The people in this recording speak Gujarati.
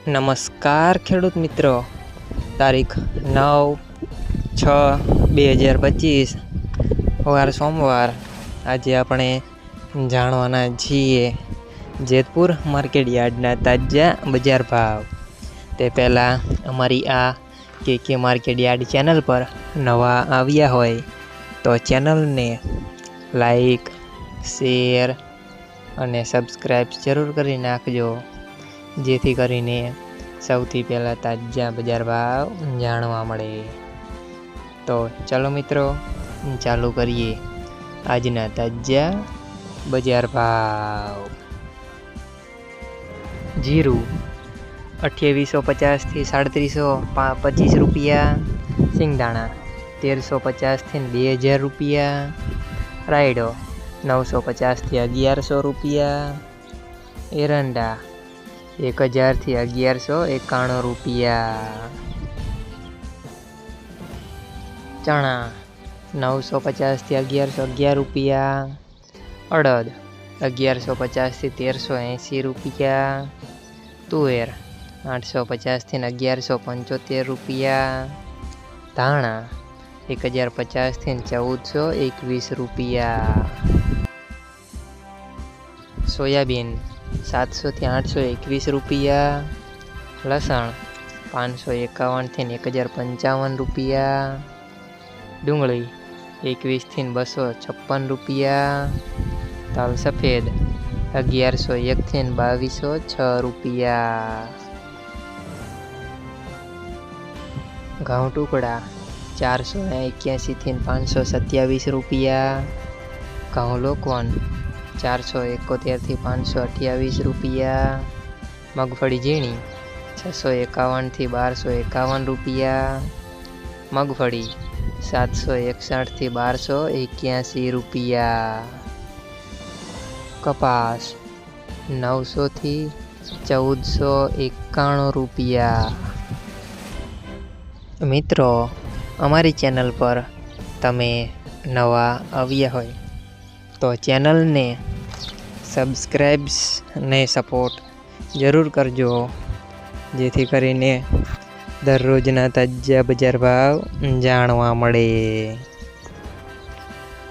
નમસ્કાર ખેડૂત મિત્રો, તારીખ 9/6/2025 વાર સોમવાર। આજે આપણે જાણવાના છીએ જેતપુર માર્કેટ યાર્ડના તાજા બજાર ભાવ। તે પહેલાં અમારી આ કે માર્કેટ યાર્ડ ચેનલ પર નવા આવ્યા હોય તો ચેનલને લાઈક, શેર અને સબસ્ક્રાઈબ જરૂર કરી નાખજો, જેથી કરીને સૌથી પહેલાં તાજા બજાર ભાવ જાણવા મળે। તો ચાલો મિત્રો, ચાલુ કરીએ આજના તાજા બજાર ભાવ। જીરું 2850 થી 3725 રૂપિયા, સિંગદાણા 1350 થી 2000 રૂપિયા, રાયડો 950 થી 1100 રૂપિયા, એરંડા 1000 થી 1191 રૂપિયા, ચણા 950 થી 1111 રૂપિયા, અડદ 1150 થી 1380 રૂપિયા, તુવેર 850 થી 1175 રૂપિયા, ધાણા 1050 થી 1421 રૂપિયા, સોયાબીન 700 થી 821 રૂપિયા, લસણ 551 થી 1055 રૂપિયા, ડુંગળી 21 થી 256 રૂપિયા, તલ સફેદ 1101 થી 2206 રૂપિયા, ઘઉં ટુકડા 481 થી 527 રૂપિયા, ઘઉં લોકવન 471 થી 528 રૂપિયા, મગફળી ઝીણી 651 થી 1251 રૂપિયા, મગફળી 761 થી 1281 રૂપિયા, કપાસ 900 થી 1491 રૂપિયા। મિત્રો, અમારી ચેનલ પર તમે નવા આવ્યા હોય તો ચેનલને સબસ્ક્રાઈબ ને સપોર્ટ જરૂર કરજો, જેથી કરીને દરરોજના તાજા બજાર ભાવ જાણવા મળે।